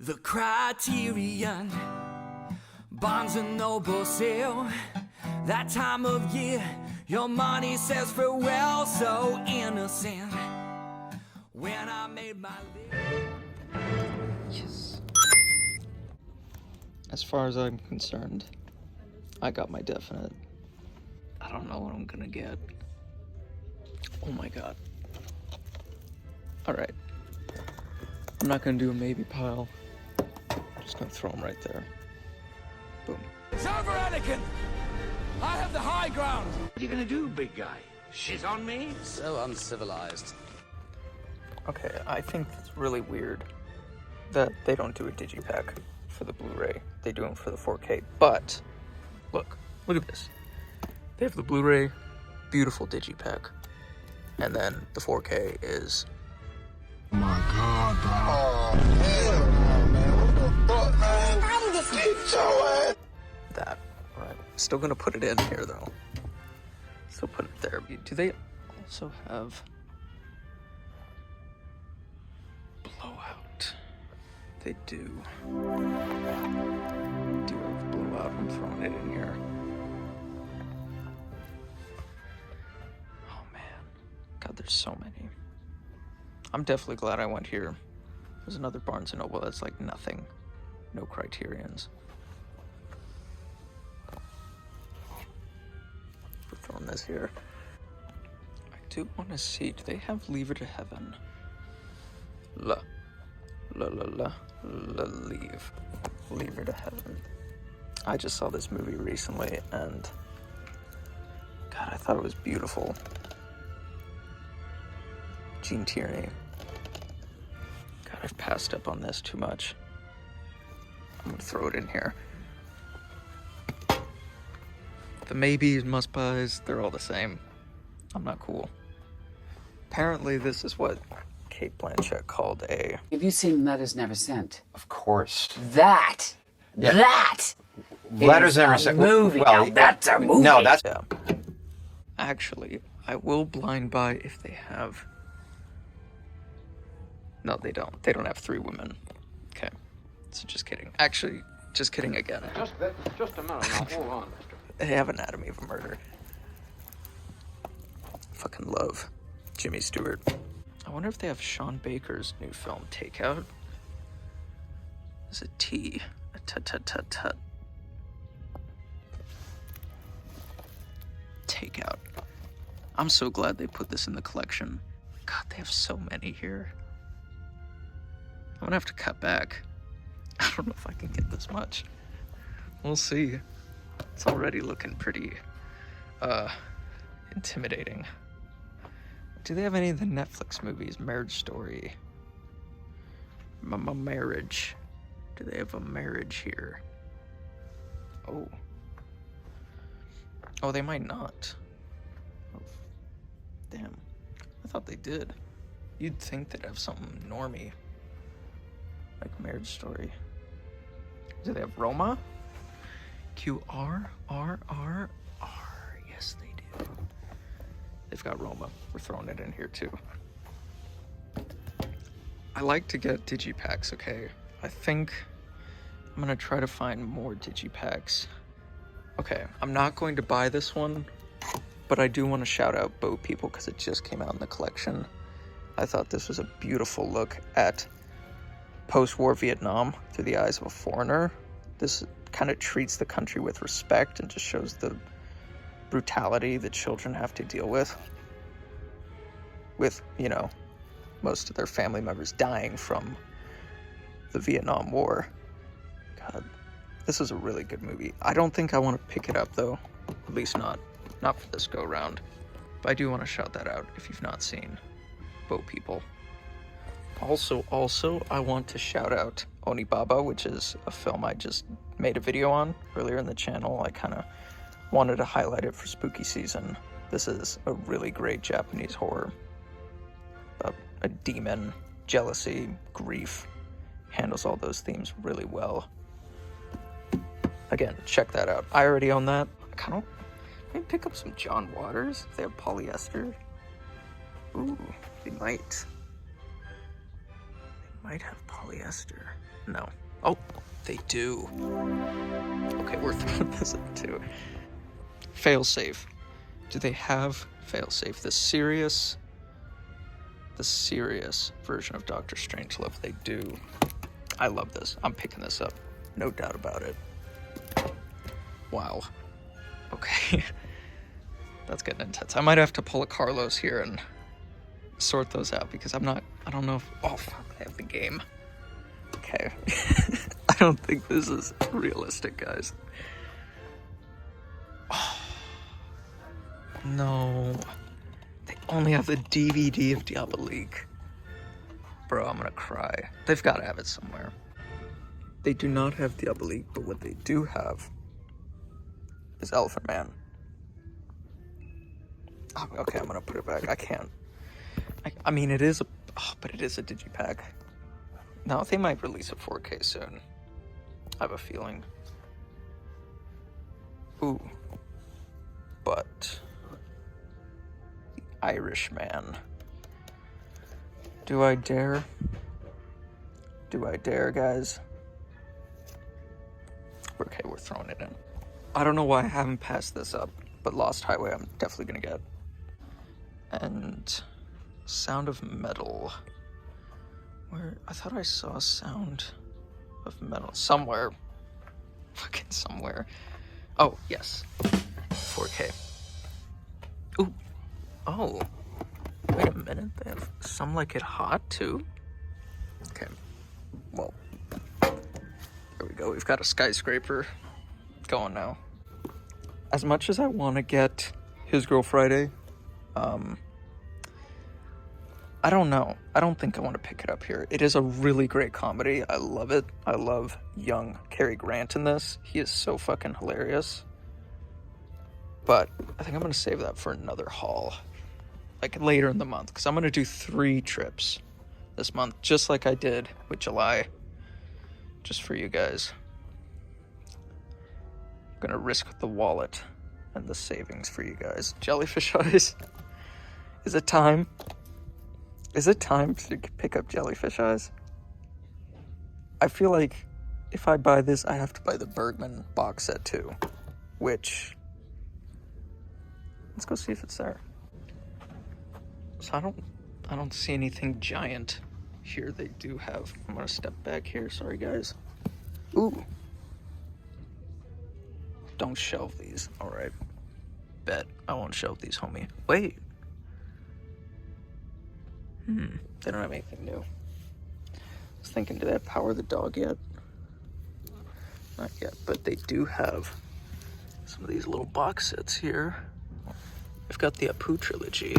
The Criterion, Barnes and Noble sale. That time of year, your money says farewell, so innocent. When I made my Yes. As far as I'm concerned, I got my definite. I don't know what I'm gonna get. Oh my god. Alright. I'm not gonna do a maybe pile. I'm just gonna throw them right there. Boom. It's over, Anakin! I have the high ground! What are you gonna do, big guy? Shit on me? So uncivilized. Okay, I think it's really weird that they don't do a digipack for the Blu-ray. They do them for the 4K. But look at this. They have the Blu-ray, beautiful digipack, and then the 4K is. Oh my god, bro. Oh, hell no, man. What the fuck, man? How did this get your ass? That, right? Still gonna put it in here though. Still put it there. Do they also have blowout? They do. Do have blowout. I'm throwing it in here. Oh man, God, there's so many. I'm definitely glad I went here. There's another Barnes & Noble that's like nothing. No Criterions. We're throwing this here. I do want to see, do they have Leave Her to Heaven? Leave Her to Heaven. I just saw this movie recently and God, I thought it was beautiful. Gene Tierney. God, I've passed up on this too much. I'm gonna throw it in here. The maybes, must-buys, they're all the same. I'm not cool. Apparently this is what Kate Blanchett called a... Have you seen Letters Never Sent? Of course. That Letters is Never a Sent. movie. Well, Now, that's a movie. No, that's... Yeah. Actually, I will blind buy if they have... No, they don't. They don't have 3 women. Okay. So just kidding. Actually, just kidding again. Just a minute now, hold on, mister. They have Anatomy of a Murder. Fucking love Jimmy Stewart. I wonder if they have Sean Baker's new film, Takeout. There's a T. A tut. Takeout. I'm so glad they put this in the collection. God, they have so many here. I'm gonna have to cut back. I don't know if I can get this much. We'll see. It's already looking pretty, intimidating. Do they have any of the Netflix movies? Marriage Story. Marriage. Do they have a marriage here? Oh. Oh, they might not. Oh. Damn. I thought they did. You'd think they'd have something normie. Like Marriage Story. Do they have Roma? QRRRR. Yes, they do. They've got Roma. We're throwing it in here too. I like to get digipacks, okay? I think I'm gonna try to find more digipacks. Okay, I'm not going to buy this one, but I do want to shout out Boat People because it just came out in the collection. I thought this was a beautiful look at post-war Vietnam through the eyes of a foreigner. This kind of treats the country with respect and just shows the brutality that children have to deal with, you know, most of their family members dying from the Vietnam War. God, this is a really good movie. I don't think I want to pick it up though, at least not for this go round, but I do want to shout that out if you've not seen Boat People. Also, I want to shout out Onibaba, which is a film I just made a video on earlier in the channel. I kind of wanted to highlight it for spooky season. This is a really great Japanese horror. A demon, jealousy, grief, handles all those themes really well. Again, check that out. I already own that. I kind of maybe pick up some John Waters if they have polyester. Ooh, they might. Might have polyester. No. Oh, they do. Okay, we're throwing this in too. FailSafe. Do they have FailSafe? The serious version of Doctor Strangelove. They do. I love this. I'm picking this up. No doubt about it. Wow. Okay. That's getting intense. I might have to pull a Carlos here and sort those out because I don't know if, oh fuck, I have the game. Okay. I don't think this is realistic, guys. Oh. No. They only have the DVD of Diabolique. Bro, I'm gonna cry. They've got to have it somewhere. They do not have Diabolique, but what they do have is Elephant Man. Oh, okay, I'm gonna put it back. I can't. I mean, it is but it is a digipack. No, they might release a 4K soon. I have a feeling. Ooh. But the Irishman. Do I dare? Do I dare, guys? Okay, we're throwing it in. I don't know why I haven't passed this up, but Lost Highway I'm definitely gonna get. And Sound of Metal. Where? I thought I saw Sound of Metal somewhere. Fucking somewhere. Oh, yes. 4K. Ooh. Oh. Wait a minute. They have Some Like It Hot, too? Okay. Well. There we go. We've got a skyscraper going now. As much as I want to get His Girl Friday, I don't know. I don't think I want to pick it up here. It is a really great comedy. I love it. I love young Cary Grant in this. He is so fucking hilarious. But I think I'm going to save that for another haul. Like later in the month. Because I'm going to do 3 trips this month. Just like I did with July. Just for you guys. I'm going to risk the wallet and the savings for you guys. Jellyfish Eyes. Is it time? Is it time to pick up Jellyfish Eyes? I feel like if I buy this, I have to buy the Bergman box set too. Which, let's go see if it's there. So I don't see anything giant here. They do have, I'm gonna step back here, sorry guys. Ooh. Don't shelve these, all right. Bet I won't shelve these, homie. Wait. They don't have anything new. I was thinking, do they have Power the Dog yet? Not yet, but they do have some of these little box sets here. I've got the Apu trilogy.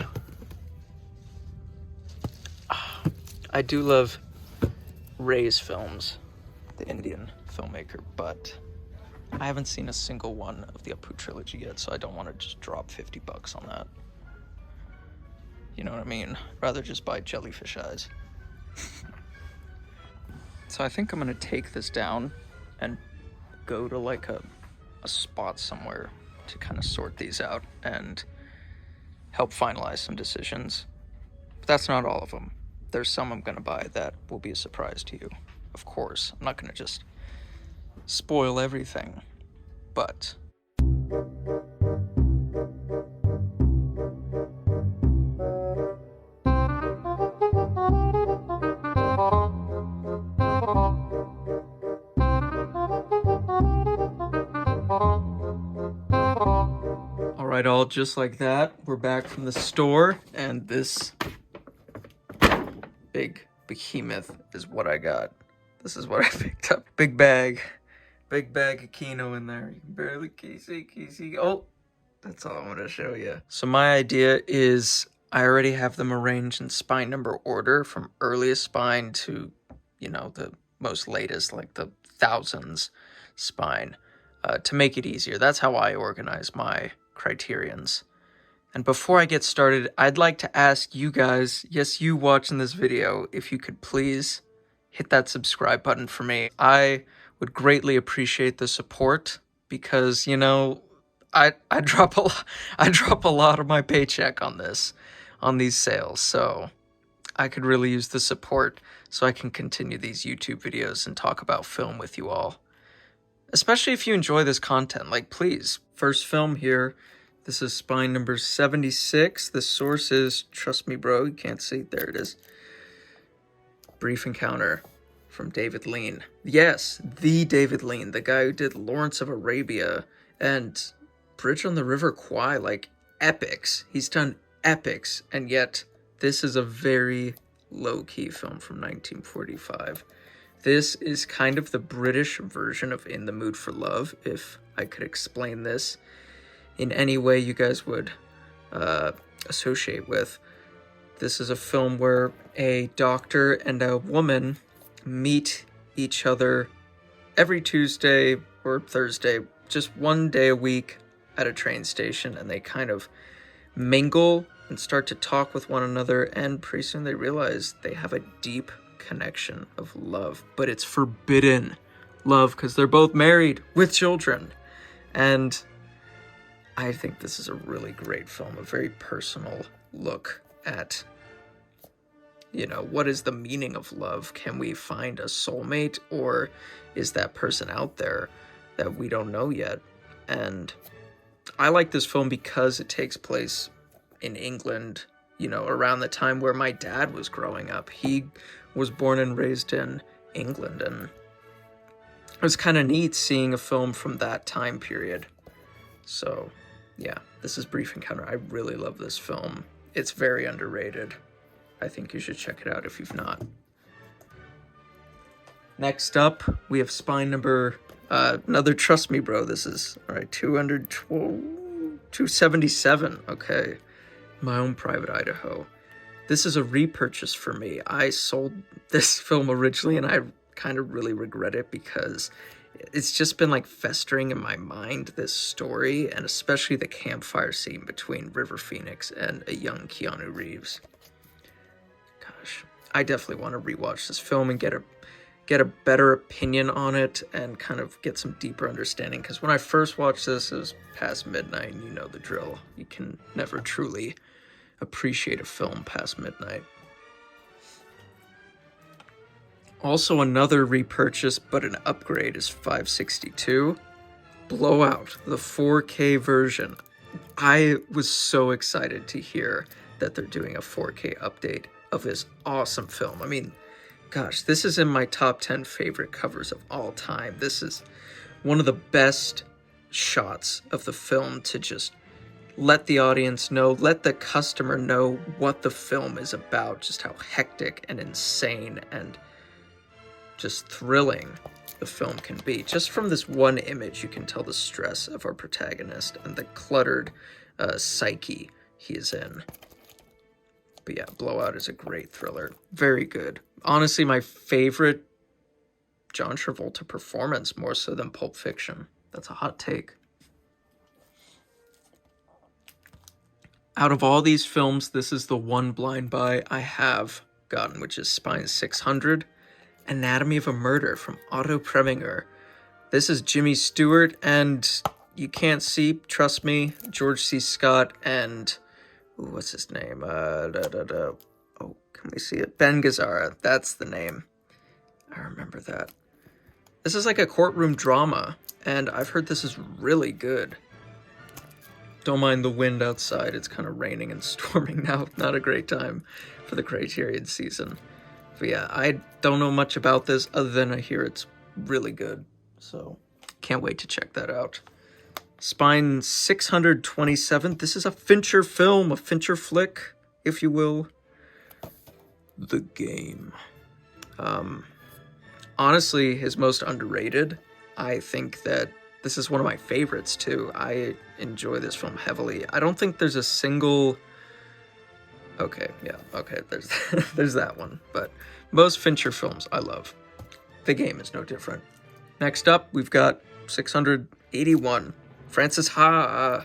I do love Ray's films, the Indian filmmaker, but I haven't seen a single one of the Apu trilogy yet, so I don't want to just drop $50 on that. You know what I mean? Rather just buy Jellyfish Eyes. So I think I'm gonna take this down and go to like a spot somewhere to kind of sort these out and help finalize some decisions. But that's not all of them. There's some I'm gonna buy that will be a surprise to you. Of course, I'm not gonna just spoil everything, but Alright, all just like that, we're back from the store, and this big behemoth is what I got. This is what I picked up. Big bag of Kino in there. You can barely see. Oh, that's all I'm gonna show you. So my idea is I already have them arranged in spine number order from earliest spine to, you know, the most latest, like the thousands spine, to make it easier. That's how I organize my Criterions. And before I get started, I'd like to ask you guys, yes, you watching this video, if you could please hit that subscribe button for me. I would greatly appreciate the support because, you know, I drop a lot of my paycheck on these sales. So I could really use the support so I can continue these YouTube videos and talk about film with you all. Especially if you enjoy this content, like please. First film here. This is spine number 76. The source is, trust me bro, you can't see, there it is. Brief Encounter from David Lean. Yes, the David Lean, the guy who did Lawrence of Arabia and Bridge on the River Kwai, like epics. He's done epics, and yet this is a very low-key film from 1945. This is kind of the British version of In the Mood for Love, if I could explain this in any way you guys would associate with. This is a film where a doctor and a woman meet each other every Tuesday or Thursday, just one day a week at a train station, and they kind of mingle and start to talk with one another, and pretty soon they realize they have a deep connection of love, but it's forbidden love because they're both married with children. And I think this is a really great film, a very personal look at, you know, what is the meaning of love? Can we find a soulmate, or is that person out there that we don't know yet? And I like this film because it takes place in England, you know, around the time where my dad was growing up. He was born and raised in England, and it was kind of neat seeing a film from that time period. So, yeah, this is Brief Encounter. I really love this film. It's very underrated. I think you should check it out if you've not. Next up, we have spine number, another Trust Me Bro. This is, all right, 277. Okay. My Own Private Idaho. This is a repurchase for me. I sold this film originally, and I kind of really regret it because it's just been like festering in my mind, this story, and especially the campfire scene between River Phoenix and a young Keanu Reeves. Gosh, I definitely want to rewatch this film and get a better opinion on it and kind of get some deeper understanding, because when I first watched this, it was past midnight, and you know the drill. You can never truly appreciate a film past midnight. Also, another repurchase, but an upgrade, is 562. Blowout, the 4K version. I was so excited to hear that they're doing a 4K update of this awesome film. I mean, gosh, this is in my top 10 favorite covers of all time. This is one of the best shots of the film to just let the audience know, let the customer know what the film is about, just how hectic and insane and just thrilling the film can be. Just from this one image, you can tell the stress of our protagonist and the cluttered psyche he is in. But yeah, Blowout is a great thriller. Very good. Honestly, my favorite John Travolta performance, more so than Pulp Fiction. That's a hot take. Out of all these films, this is the one blind buy I have gotten, which is Spine 600, Anatomy of a Murder from Otto Preminger. This is Jimmy Stewart, and you can't see, trust me, George C. Scott and, ooh, what's his name? Oh, can we see it? Ben Gazzara, that's the name. I remember that. This is like a courtroom drama, and I've heard this is really good. Don't mind the wind outside. It's kind of raining and storming now. Not a great time for the Criterion season. But yeah, I don't know much about this other than I hear it's really good. So can't wait to check that out. Spine 627. This is a Fincher film, a Fincher flick, if you will. The Game. Honestly, his most underrated. I think that this is one of my favorites too. I enjoy this film heavily. I don't think there's a single... Okay, yeah, okay, there's that one. But most Fincher films I love. The Game is no different. Next up, we've got 681. Francis Ha.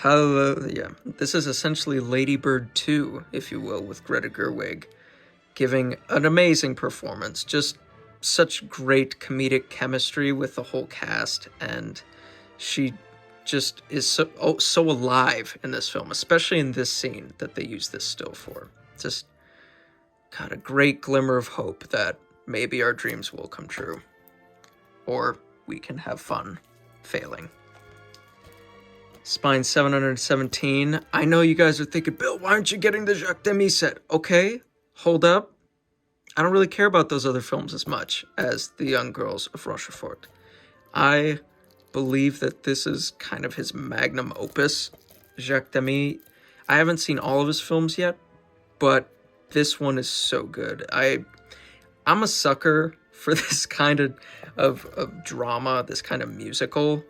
Yeah. This is essentially Ladybird 2, if you will, with Greta Gerwig, giving an amazing performance. Just such great comedic chemistry with the whole cast, and she just is so alive in this film, especially in this scene that they use this still for. Just God, a great glimmer of hope that maybe our dreams will come true. Or we can have fun failing. Spine 717. I know you guys are thinking, Bill, why aren't you getting the Jacques Demy set? Okay, hold up. I don't really care about those other films as much as The Young Girls of Rochefort. I believe that this is kind of his magnum opus. Jacques Demy, I haven't seen all of his films yet, but this one is so good. I'm a sucker for this kind of drama, this kind of musical.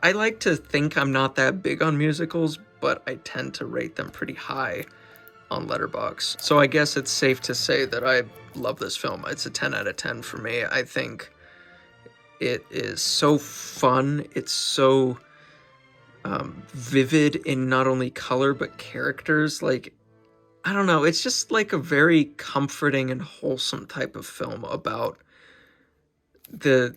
I like to think I'm not that big on musicals, but I tend to rate them pretty high on Letterboxd. So I guess it's safe to say that I love this film. It's a 10 out of 10 for me. I think it is so fun. It's so vivid in not only color, but characters. Like, I don't know. It's just like a very comforting and wholesome type of film about the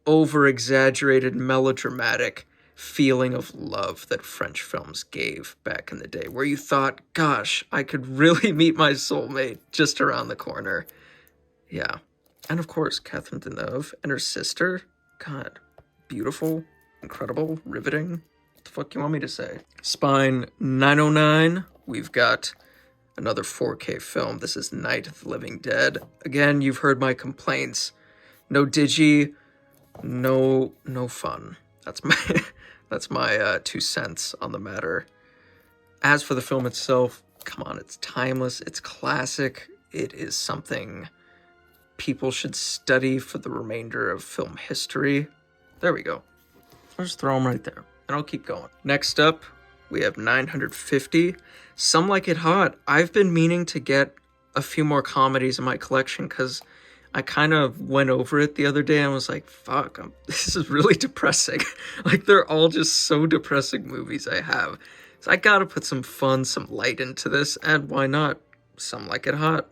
over-exaggerated melodramatic feeling of love that French films gave back in the day, where you thought, gosh, I could really meet my soulmate just around the corner. Yeah. And of course, Catherine Deneuve and her sister. God, beautiful, incredible, riveting. What the fuck you want me to say? Spine 909, we've got another 4K film. This is Night of the Living Dead. Again, you've heard my complaints. No digi, no fun. That's my 2 cents on the matter. As for the film itself, come on, it's timeless, it's classic, it is something people should study for the remainder of film history. There we go. I'll just throw them right there, and I'll keep going. Next up, we have 950, Some Like It Hot. I've been meaning to get a few more comedies in my collection, because I kind of went over it the other day and was like, fuck, this is really depressing. Like, they're all just so depressing movies I have. So I gotta put some fun, some light into this, and why not? Some Like It Hot.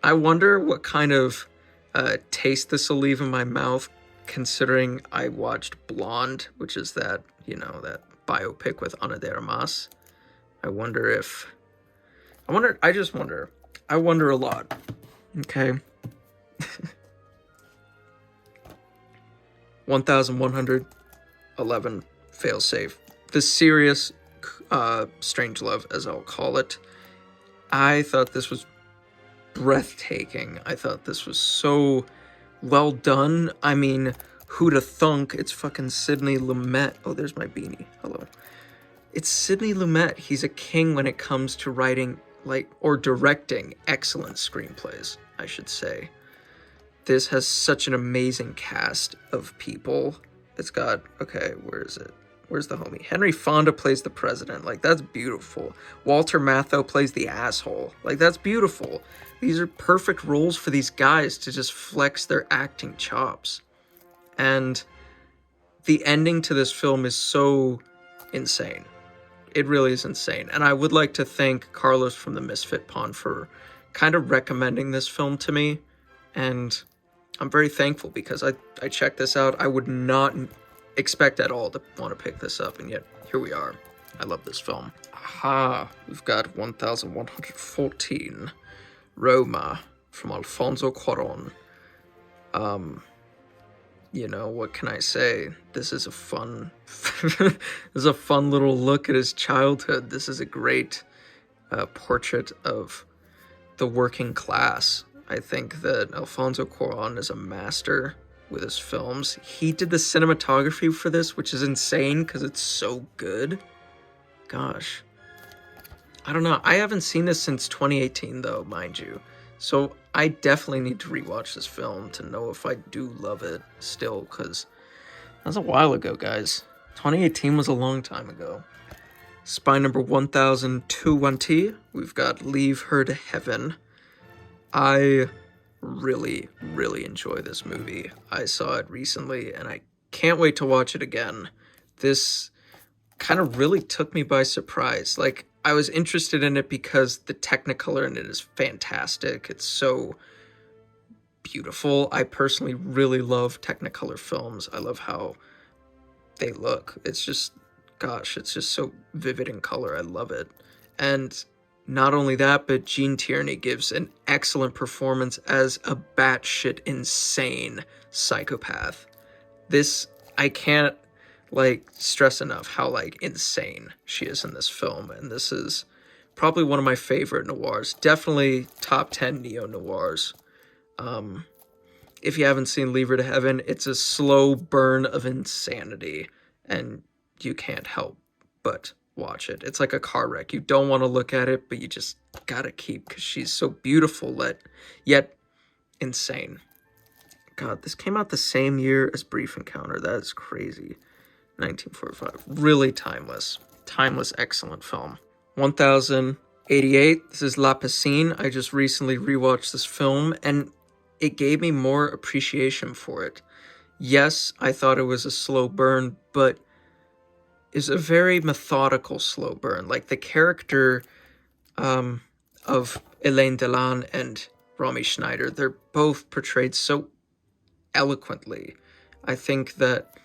I wonder what kind of taste this will leave in my mouth, considering I watched Blonde, which is that, that biopic with Ana de Armas. I wonder a lot. Okay. 1111, FailSafe. The serious Strangelove, as I'll call it. I thought this was breathtaking. I thought this was so well done. I mean, who'da thunk? It's fucking Sidney Lumet. Oh, there's my beanie. Hello. It's Sidney Lumet. He's a king when it comes to writing, or directing excellent screenplays, I should say. This has such an amazing cast of people. It's got, okay, where is it? Where's the homie? Henry Fonda plays the president. Like, that's beautiful. Walter Matthau plays the asshole. Like, that's beautiful. These are perfect roles for these guys to just flex their acting chops. And the ending to this film is so insane. It really is insane. And I would like to thank Carlos from the Misfit Pawn for kind of recommending this film to me. And I'm very thankful, because I checked this out. I would not expect at all to want to pick this up, and yet here we are. I love this film. Aha, we've got 1114, Roma, from Alfonso Cuarón. What can I say? This is a fun little look at his childhood. This is a great portrait of the working class. I think that Alfonso Cuarón is a master with his films. He did the cinematography for this, which is insane because it's so good. Gosh. I don't know. I haven't seen this since 2018, though, mind you. So I definitely need to rewatch this film to know if I do love it still, because that was a while ago, guys. 2018 was a long time ago. Spy number 1020, we've got Leave Her to Heaven. I really, really enjoy this movie. I saw it recently, and I can't wait to watch it again. This kind of really took me by surprise. Like, I was interested in it because the Technicolor in it is fantastic. It's so beautiful. I personally really love Technicolor films. I love how they look. It's just, gosh, it's just so vivid in color. I love it. And not only that, but Gene Tierney gives an excellent performance as a batshit insane psychopath. This, I can't, like, stress enough how, like, insane she is in this film, and this is probably one of my favorite noirs. Definitely top 10 neo-noirs. If you haven't seen Leave Her to Heaven, it's a slow burn of insanity, and you can't help but watch it. It's like a car wreck. You don't want to look at it, but you just gotta keep, because she's so beautiful, yet insane. God, this came out the same year as Brief Encounter. That is crazy. 1945. Really timeless. Timeless, excellent film. 1088. This is La Piscine. I just recently rewatched this film, and it gave me more appreciation for it. Yes, I thought it was a slow burn, but it's a very methodical slow burn. Like, the character of Elaine Delon and Romy Schneider, they're both portrayed so eloquently. I think that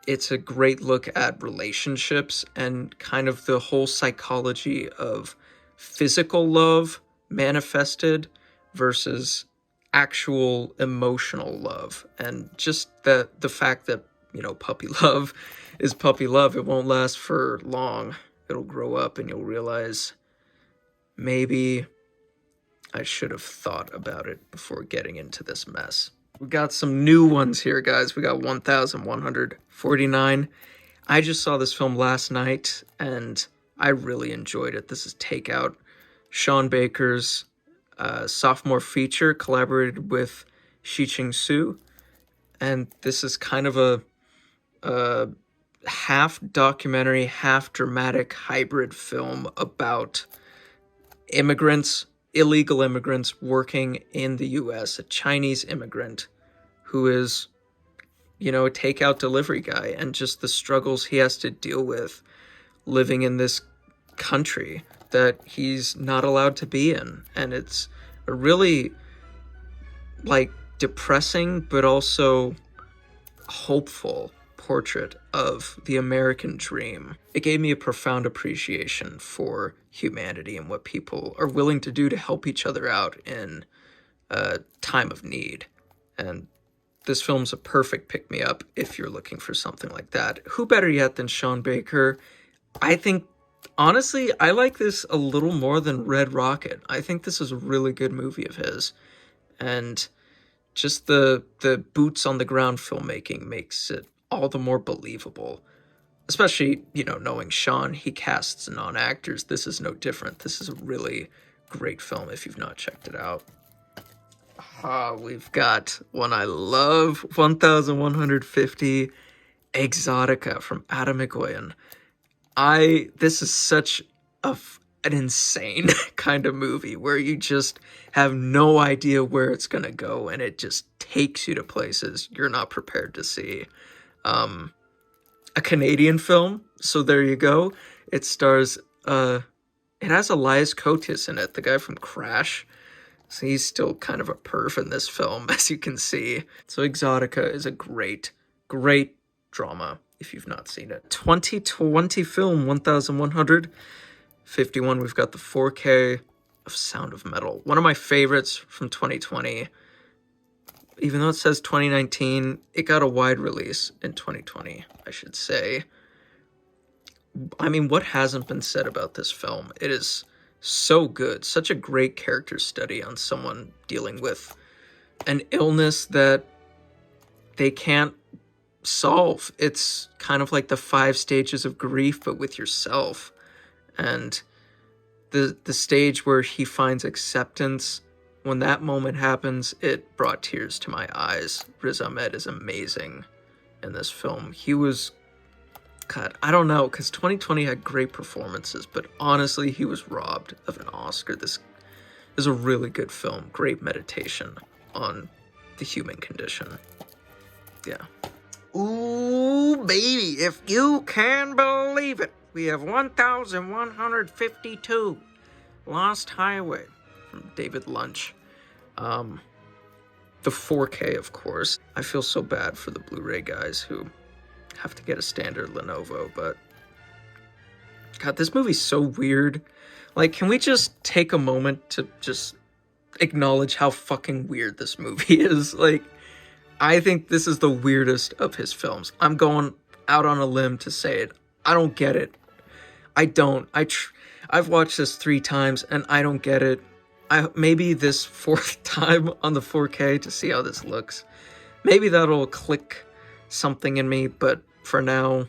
it's a great look at relationships and kind of the whole psychology of physical love manifested versus actual emotional love. And just the fact that, you know, puppy love is puppy love. It won't last for long. It'll grow up and you'll realize maybe I should have thought about it before getting into this mess. We got some new ones here, guys. We got 1149. I just saw this film last night, and I really enjoyed it. This is Takeout. Sean Baker's sophomore feature, collaborated with Shi-Ching Su. And this is kind of a half documentary, half dramatic hybrid film about immigrants, illegal immigrants working in the U.S., a Chinese immigrant who is, you know, a takeout delivery guy, and just the struggles he has to deal with living in this country that he's not allowed to be in. And it's a really, like, depressing but also hopeful portrait of the American dream. It gave me a profound appreciation for humanity and what people are willing to do to help each other out in a time of need. And this film's a perfect pick-me-up if you're looking for something like that. Who better yet than Sean Baker? I think, honestly, I like this a little more than Red Rocket. I think this is a really good movie of his. And just the boots on the ground filmmaking makes it all the more believable. Especially, you know, knowing Sean, he casts non-actors. This is no different. This is a really great film if you've not checked it out. We've got one I love, 1150, Exotica from Adam McGoyan. This is such an insane kind of movie where you just have no idea where it's going to go, and it just takes you to places you're not prepared to see. A Canadian film, so there you go. It stars, it has Elias Koteas in it, the guy from Crash. So he's still kind of a perf in this film, as you can see. So Exotica is a great, great drama, if you've not seen it. 2020 film, 1151. We've got the 4K of Sound of Metal. One of my favorites from 2020. Even though it says 2019, it got a wide release in 2020, I should say. I mean, what hasn't been said about this film? It is so good. Such a great character study on someone dealing with an illness that they can't solve. It's kind of like the 5 stages of grief, but with yourself. And the stage where he finds acceptance, when that moment happens, it brought tears to my eyes. Riz Ahmed is amazing in this film. He was, God, I don't know, because 2020 had great performances, but honestly, he was robbed of an Oscar. This is a really good film. Great meditation on the human condition. Yeah. Ooh, baby, if you can believe it, we have 1152, Lost Highway, from David Lunch. The 4K, of course. I feel so bad for the Blu-ray guys who have to get a standard Lenovo, but God, this movie's so weird. Like, can we just take a moment to just acknowledge how fucking weird this movie is? Like, I think this is the weirdest of his films. I'm going out on a limb to say it. I don't get it. I don't. I've watched this 3 times and I don't get it. Maybe this 4th time on the 4K to see how this looks. Maybe that'll click something in me, but for now,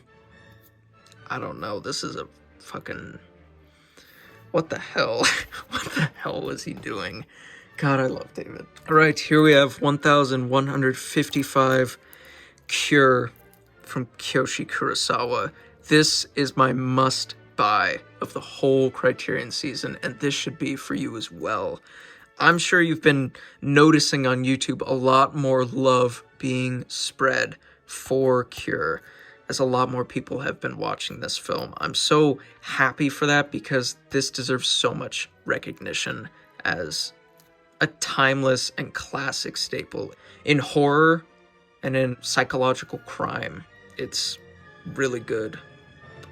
I don't know. This is a fucking... What the hell? What the hell was he doing? God, I love David. All right, here we have 1155 Cure from Kiyoshi Kurosawa. This is my must-buy of the whole Criterion season, and this should be for you as well. I'm sure you've been noticing on YouTube a lot more love being spread for Cure, as a lot more people have been watching this film. I'm so happy for that because this deserves so much recognition as a timeless and classic staple in horror and in psychological crime. It's really good.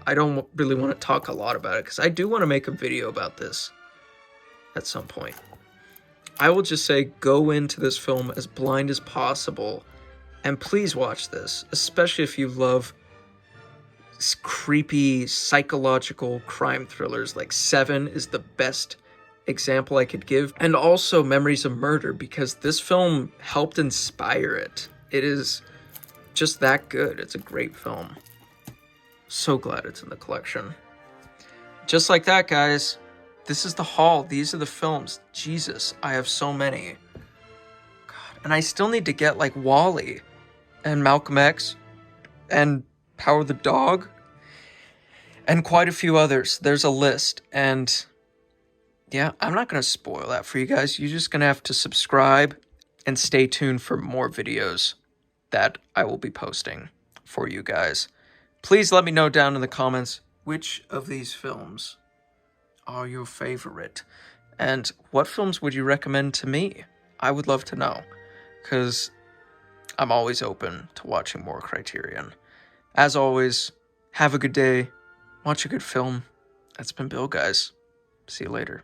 I don't really want to talk a lot about it because I do want to make a video about this at some point. I will just say go into this film as blind as possible and please watch this, especially if you love creepy psychological crime thrillers. Like Seven is the best example I could give, and also Memories of Murder, because this film helped inspire it. It is just that good. It's a great film. So glad it's in the collection. Just like that, guys, this is the haul. These are the films. Jesus, I have so many. God, and I still need to get like Wall-E and Malcolm X and Power the Dog and quite a few others. There's a list, and yeah, I'm not going to spoil that for you guys. You're just going to have to subscribe and stay tuned for more videos that I will be posting for you guys. Please let me know down in the comments which of these films are your favorite, and what films would you recommend to me? I would love to know, because I'm always open to watching more Criterion. As always, have a good day, watch a good film. That's been Bill, guys. See you later.